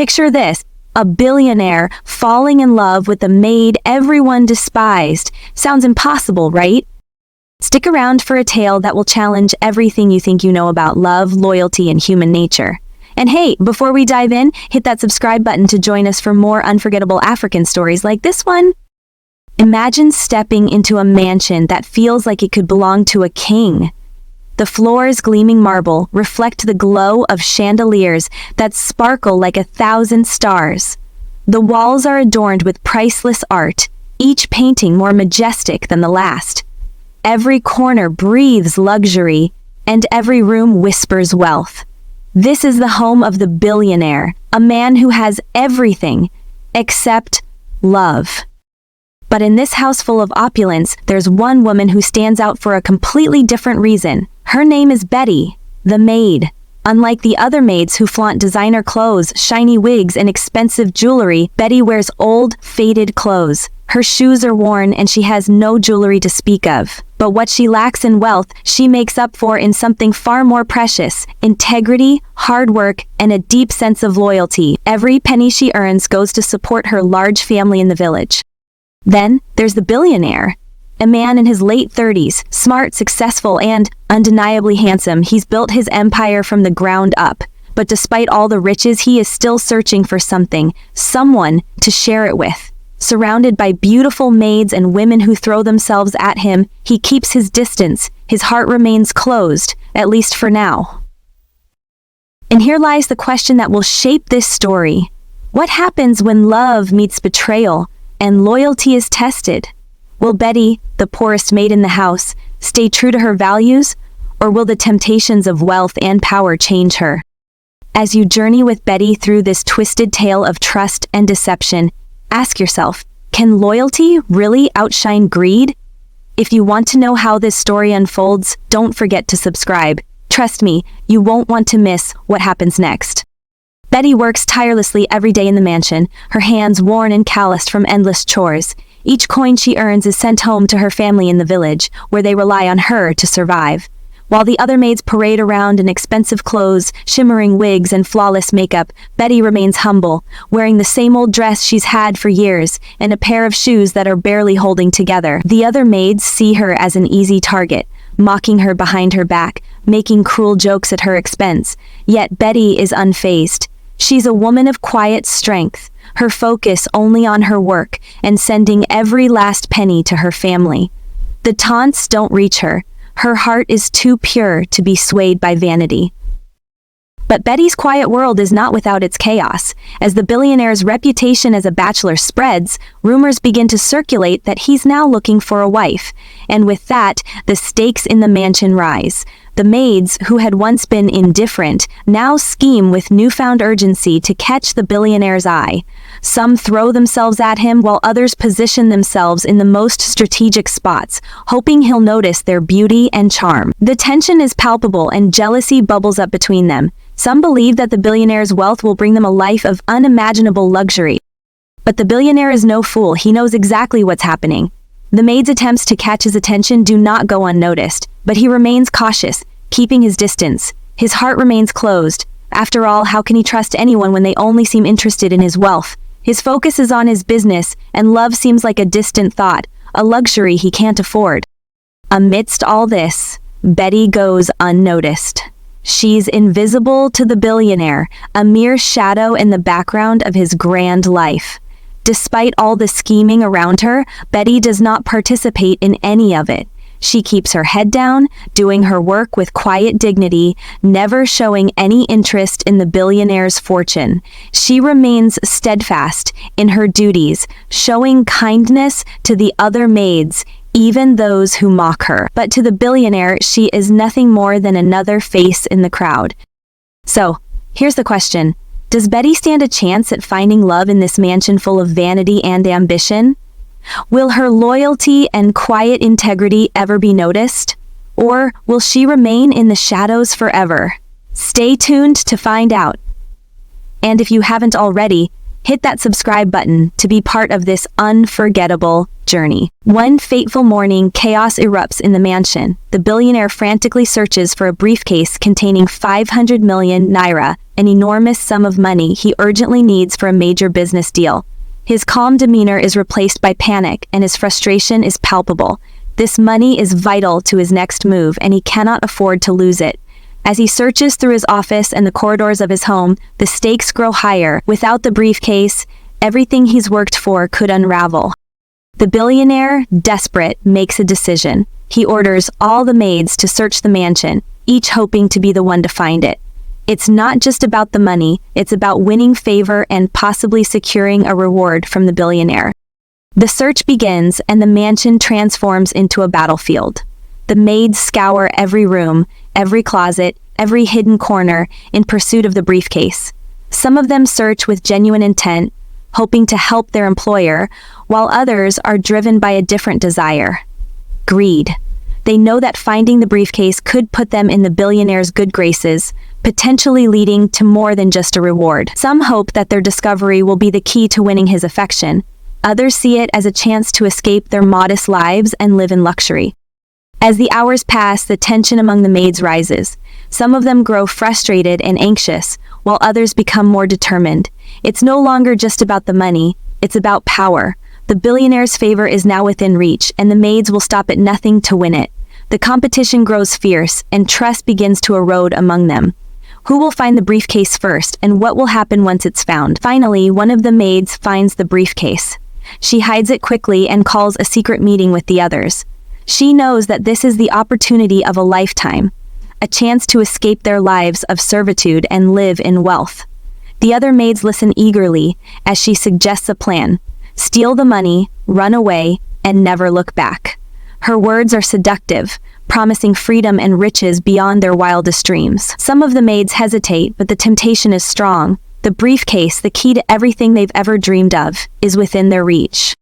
Picture this, a billionaire falling in love with a maid everyone despised. Sounds impossible, right? Stick around for a tale that will challenge everything you think you know about love, loyalty, and human nature. And hey, before we dive in, hit that subscribe button to join us for more unforgettable African stories like this one. Imagine stepping into a mansion that feels like it could belong to a king. The floors, gleaming marble, reflect the glow of chandeliers that sparkle like 1,000 stars. The walls are adorned with priceless art, each painting more majestic than the last. Every corner breathes luxury, and every room whispers wealth. This is the home of the billionaire, a man who has everything except love. But in this house full of opulence, there's one woman who stands out for a completely different reason. Her name is Betty, the maid. Unlike the other maids who flaunt designer clothes, shiny wigs, and expensive jewelry, Betty wears old, faded clothes. Her shoes are worn and she has no jewelry to speak of. But what she lacks in wealth, she makes up for in something far more precious: integrity, hard work, and a deep sense of loyalty. Every penny she earns goes to support her large family in the village. Then, there's the billionaire. A man in his late 30s, smart, successful, and undeniably handsome. He's built his empire from the ground up. But despite all the riches, he is still searching for something, someone to share it with. Surrounded by beautiful maids and women who throw themselves at him, he keeps his distance. His heart remains closed, at least for now. And here lies the question that will shape this story. What happens when love meets betrayal and loyalty is tested? Will Betty, the poorest maid in the house, stay true to her values, or will the temptations of wealth and power change her? As you journey with Betty through this twisted tale of trust and deception, ask yourself, can loyalty really outshine greed? If you want to know how this story unfolds, don't forget to subscribe. Trust me, you won't want to miss what happens next. Betty works tirelessly every day in the mansion, her hands worn and calloused from endless chores. Each coin she earns is sent home to her family in the village, where they rely on her to survive. While the other maids parade around in expensive clothes, shimmering wigs, and flawless makeup, Betty remains humble, wearing the same old dress she's had for years, and a pair of shoes that are barely holding together. The other maids see her as an easy target, mocking her behind her back, making cruel jokes at her expense. Yet Betty is unfazed. She's a woman of quiet strength, her focus only on her work and sending every last penny to her family. The taunts don't reach her. Her heart is too pure to be swayed by vanity. But Betty's quiet world is not without its chaos. As the billionaire's reputation as a bachelor spreads, rumors begin to circulate that he's now looking for a wife. And with that, the stakes in the mansion rise. The maids, who had once been indifferent, now scheme with newfound urgency to catch the billionaire's eye. Some throw themselves at him while others position themselves in the most strategic spots, hoping he'll notice their beauty and charm. The tension is palpable and jealousy bubbles up between them. Some believe that the billionaire's wealth will bring them a life of unimaginable luxury. But the billionaire is no fool. He knows exactly what's happening. The maid's attempts to catch his attention do not go unnoticed, but he remains cautious, keeping his distance. His heart remains closed. After all, how can he trust anyone when they only seem interested in his wealth? His focus is on his business, and love seems like a distant thought, a luxury he can't afford. Amidst all this, Betty goes unnoticed. She's invisible to the billionaire, a mere shadow in the background of his grand life. Despite all the scheming around her, Betty does not participate in any of it. She keeps her head down, doing her work with quiet dignity, never showing any interest in the billionaire's fortune. She remains steadfast in her duties, showing kindness to the other maids, even those who mock her. But to the billionaire, she is nothing more than another face in the crowd. So, here's the question. Does Betty stand a chance at finding love in this mansion full of vanity and ambition? Will her loyalty and quiet integrity ever be noticed? Or will she remain in the shadows forever? Stay tuned to find out. And if you haven't already, hit that subscribe button to be part of this unforgettable journey. One fateful morning, chaos erupts in the mansion. The billionaire frantically searches for a briefcase containing 500 million Naira, an enormous sum of money he urgently needs for a major business deal. His calm demeanor is replaced by panic, and his frustration is palpable. This money is vital to his next move, and he cannot afford to lose it. As he searches through his office and the corridors of his home, the stakes grow higher. Without the briefcase, everything he's worked for could unravel. The billionaire, desperate, makes a decision. He orders all the maids to search the mansion, each hoping to be the one to find it. It's not just about the money, it's about winning favor and possibly securing a reward from the billionaire. The search begins, and the mansion transforms into a battlefield. The maids scour every room, every closet, every hidden corner in pursuit of the briefcase. Some of them search with genuine intent, hoping to help their employer, while others are driven by a different desire: greed. They know that finding the briefcase could put them in the billionaire's good graces, potentially leading to more than just a reward. Some hope that their discovery will be the key to winning his affection. Others see it as a chance to escape their modest lives and live in luxury. As the hours pass, the tension among the maids rises. Some of them grow frustrated and anxious, while others become more determined. It's no longer just about the money, it's about power. The billionaire's favor is now within reach, and the maids will stop at nothing to win it. The competition grows fierce, and trust begins to erode among them. Who will find the briefcase first, and what will happen once it's found? Finally, one of the maids finds the briefcase. She hides it quickly and calls a secret meeting with the others. She knows that this is the opportunity of a lifetime, a chance to escape their lives of servitude and live in wealth. The other maids listen eagerly as she suggests a plan: steal the money, run away, and never look back. Her words are seductive, promising freedom and riches beyond their wildest dreams. Some of the maids hesitate, but the temptation is strong. The briefcase, the key to everything they've ever dreamed of, is within their reach.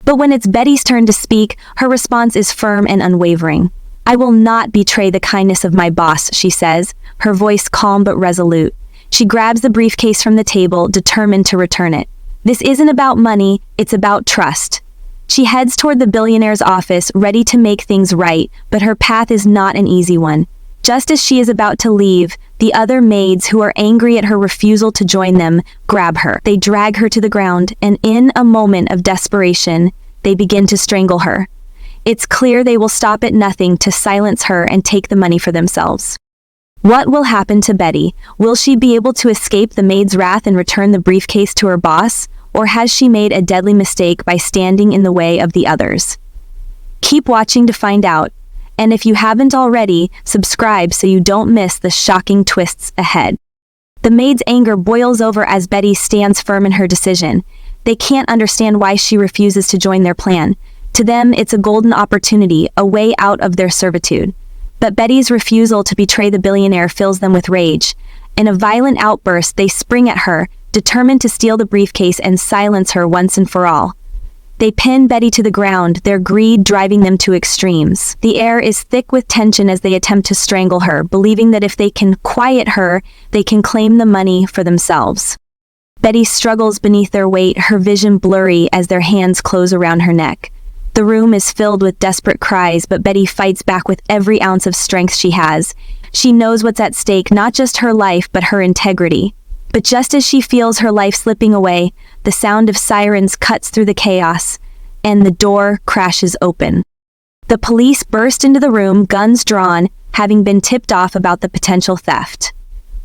But when it's Betty's turn to speak, her response is firm and unwavering. "I will not betray the kindness of my boss," she says, her voice calm but resolute. She grabs the briefcase from the table, determined to return it. This isn't about money, it's about trust. She heads toward the billionaire's office, ready to make things right, but her path is not an easy one. Just as she is about to leave, the other maids, who are angry at her refusal to join them, grab her. They drag her to the ground, and in a moment of desperation, they begin to strangle her. It's clear they will stop at nothing to silence her and take the money for themselves. What will happen to Betty? Will she be able to escape the maid's wrath and return the briefcase to her boss? Or has she made a deadly mistake by standing in the way of the others? Keep watching to find out. And if you haven't already, subscribe so you don't miss the shocking twists ahead. The maid's anger boils over as Betty stands firm in her decision. They can't understand why she refuses to join their plan. To them, it's a golden opportunity, a way out of their servitude. But Betty's refusal to betray the billionaire fills them with rage. In a violent outburst, they spring at her, determined to steal the briefcase and silence her once and for all. They pin Betty to the ground, their greed driving them to extremes. The air is thick with tension as they attempt to strangle her, believing that if they can quiet her, they can claim the money for themselves. Betty struggles beneath their weight, her vision blurry as their hands close around her neck. The room is filled with desperate cries, but Betty fights back with every ounce of strength she has. She knows what's at stake, not just her life, but her integrity. But just as she feels her life slipping away, the sound of sirens cuts through the chaos, and the door crashes open. The police burst into the room, guns drawn, having been tipped off about the potential theft.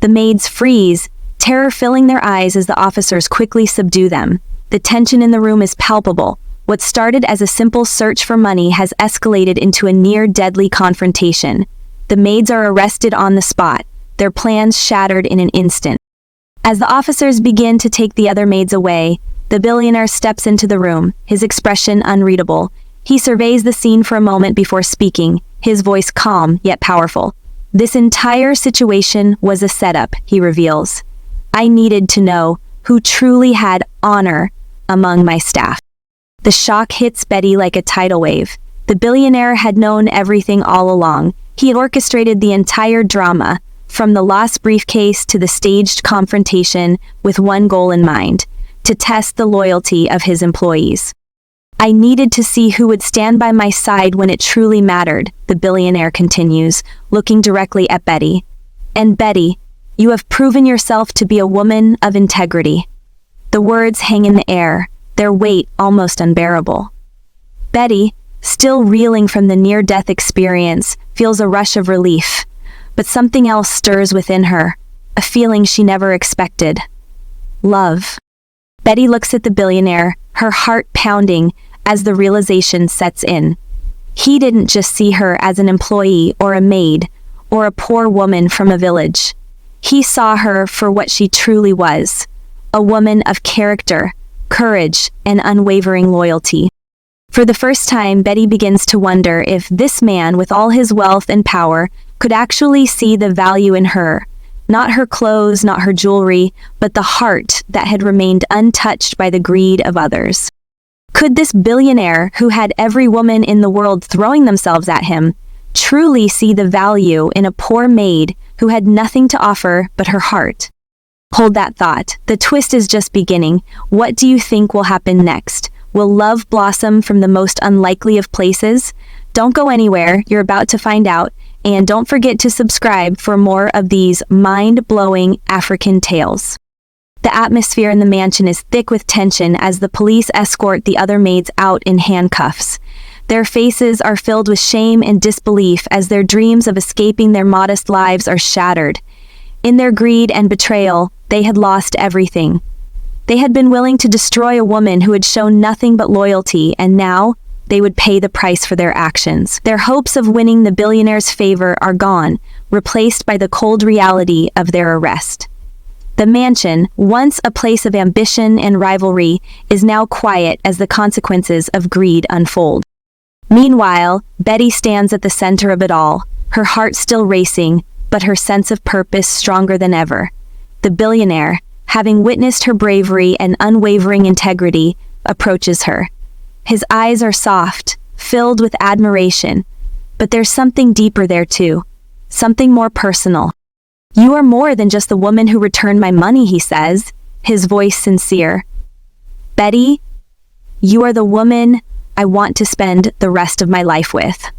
The maids freeze, terror filling their eyes as the officers quickly subdue them. The tension in the room is palpable. What started as a simple search for money has escalated into a near-deadly confrontation. The maids are arrested on the spot, their plans shattered in an instant. As the officers begin to take the other maids away, the billionaire steps into the room, his expression unreadable. He surveys the scene for a moment before speaking, his voice calm yet powerful. "This entire situation was a setup," he reveals. "I needed to know who truly had honor among my staff." The shock hits Betty like a tidal wave. The billionaire had known everything all along. He had orchestrated the entire drama, from the lost briefcase to the staged confrontation, with one goal in mind: to test the loyalty of his employees. "I needed to see who would stand by my side when it truly mattered," the billionaire continues, looking directly at Betty. "And Betty, You have proven yourself to be a woman of integrity." The words hang in the air, their weight almost unbearable. Betty, still reeling from the near-death experience, feels a rush of relief. But something else stirs within her, a feeling she never expected. Love. Betty looks at the billionaire, her heart pounding as the realization sets in. He didn't just see her as an employee or a maid or a poor woman from a village. He saw her for what she truly was, a woman of character, courage, and unwavering loyalty. For the first time, Betty begins to wonder if this man, with all his wealth and power, could actually see the value in her. Not her clothes, not her jewelry, but the heart that had remained untouched by the greed of others. Could this billionaire, who had every woman in the world throwing themselves at him, truly see the value in a poor maid who had nothing to offer but her heart? Hold that thought. The twist is just beginning. What do you think will happen next? Will love blossom from the most unlikely of places? Don't go anywhere. You're about to find out. And don't forget to subscribe for more of these mind-blowing African tales. The atmosphere in the mansion is thick with tension as the police escort the other maids out in handcuffs. Their faces are filled with shame and disbelief as their dreams of escaping their modest lives are shattered. In their greed and betrayal, they had lost everything. They had been willing to destroy a woman who had shown nothing but loyalty, and now they would pay the price for their actions. Their hopes of winning the billionaire's favor are gone, replaced by the cold reality of their arrest. The mansion, once a place of ambition and rivalry, is now quiet as the consequences of greed unfold. Meanwhile, Betty stands at the center of it all, her heart still racing, but her sense of purpose stronger than ever. The billionaire, having witnessed her bravery and unwavering integrity, approaches her. His eyes are soft, filled with admiration, but there's something deeper there too, something more personal. "You are more than just the woman who returned my money," he says, his voice sincere. "Betty, you are the woman I want to spend the rest of my life with."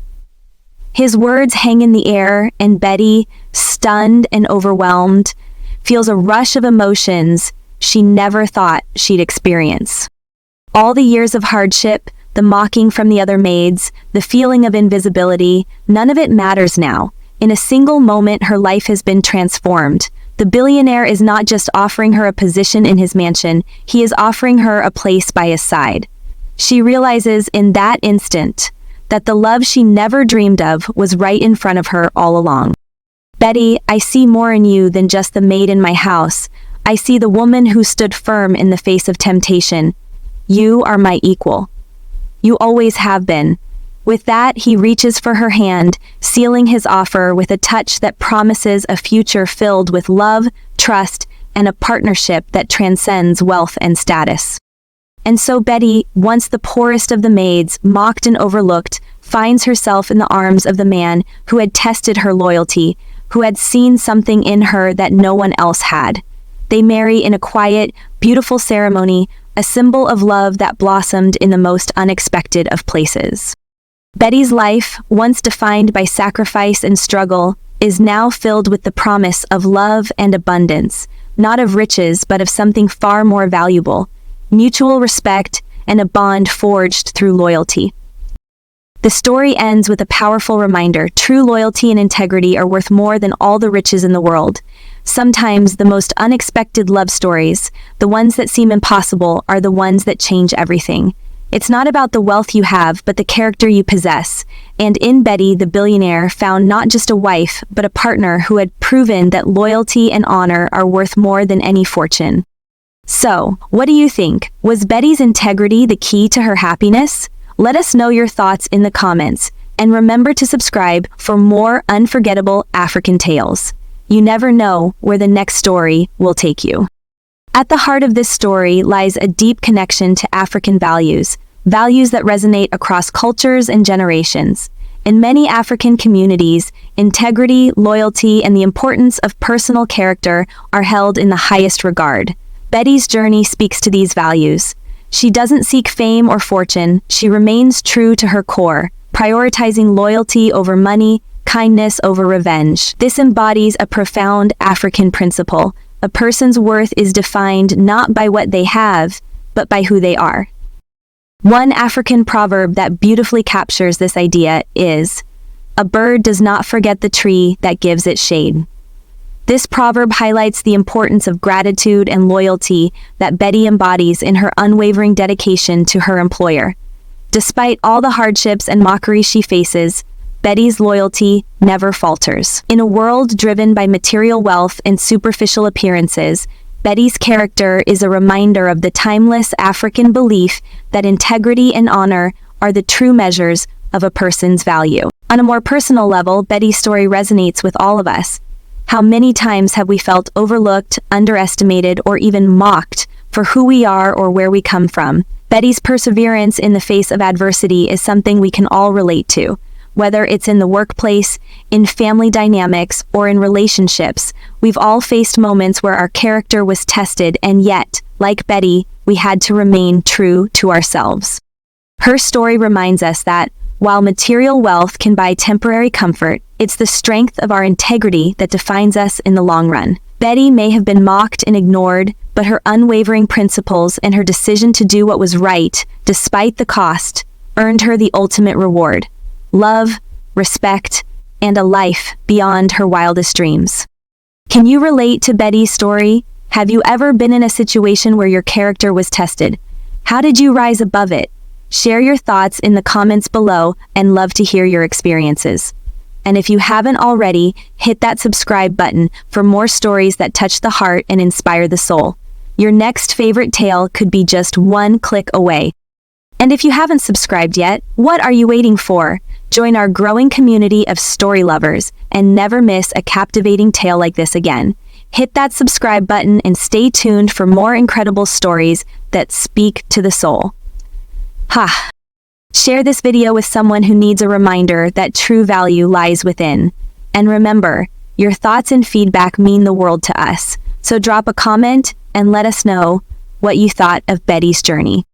His words hang in the air, and Betty, stunned and overwhelmed, feels a rush of emotions she never thought she'd experience. All the years of hardship, the mocking from the other maids, the feeling of invisibility, none of it matters now. In a single moment, her life has been transformed. The billionaire is not just offering her a position in his mansion, he is offering her a place by his side. She realizes in that instant that the love she never dreamed of was right in front of her all along. "Betty, I see more in you than just the maid in my house. I see the woman who stood firm in the face of temptation. You are my equal. You always have been." With that, he reaches for her hand, sealing his offer with a touch that promises a future filled with love, trust, and a partnership that transcends wealth and status. And so Betty, once the poorest of the maids, mocked and overlooked, finds herself in the arms of the man who had tested her loyalty, who had seen something in her that no one else had. They marry in a quiet, beautiful ceremony, a symbol of love that blossomed in the most unexpected of places. Betty's life, once defined by sacrifice and struggle, is now filled with the promise of love and abundance, not of riches but of something far more valuable, mutual respect and a bond forged through loyalty. The story ends with a powerful reminder: true loyalty and integrity are worth more than all the riches in the world. Sometimes the most unexpected love stories, the ones that seem impossible, are the ones that change everything. It's not about the wealth you have, but the character you possess. And in Betty, the billionaire found not just a wife, but a partner who had proven that loyalty and honor are worth more than any fortune. So, what do you think? Was Betty's integrity the key to her happiness? Let us know your thoughts in the comments, and remember to subscribe for more unforgettable African tales. You never know where the next story will take you. At the heart of this story lies a deep connection to African values, values that resonate across cultures and generations. In many African communities, integrity, loyalty, and the importance of personal character are held in the highest regard. Betty's journey speaks to these values. She doesn't seek fame or fortune, she remains true to her core, prioritizing loyalty over money, kindness over revenge. This embodies a profound African principle. A person's worth is defined not by what they have, but by who they are. One African proverb that beautifully captures this idea is, "A bird does not forget the tree that gives it shade." This proverb highlights the importance of gratitude and loyalty that Betty embodies in her unwavering dedication to her employer. Despite all the hardships and mockery she faces, Betty's loyalty never falters. In a world driven by material wealth and superficial appearances, Betty's character is a reminder of the timeless African belief that integrity and honor are the true measures of a person's value. On a more personal level, Betty's story resonates with all of us. How many times have we felt overlooked, underestimated, or even mocked for who we are or where we come from? Betty's perseverance in the face of adversity is something we can all relate to. Whether it's in the workplace, in family dynamics, or in relationships, we've all faced moments where our character was tested, and yet, like Betty, we had to remain true to ourselves. Her story reminds us that, while material wealth can buy temporary comfort, it's the strength of our integrity that defines us in the long run. Betty may have been mocked and ignored, but her unwavering principles and her decision to do what was right, despite the cost, earned her the ultimate reward: love, respect, and a life beyond her wildest dreams. Can you relate to Betty's story? Have you ever been in a situation where your character was tested? How did you rise above it? Share your thoughts in the comments below and love to hear your experiences. And if you haven't already, hit that subscribe button for more stories that touch the heart and inspire the soul. Your next favorite tale could be just one click away. And if you haven't subscribed yet, what are you waiting for? Join our growing community of story lovers and never miss a captivating tale like this again. Hit that subscribe button and stay tuned for more incredible stories that speak to the soul. Share this video with someone who needs a reminder that true value lies within. And remember, your thoughts and feedback mean the world to us. So drop a comment and let us know what you thought of Betty's journey.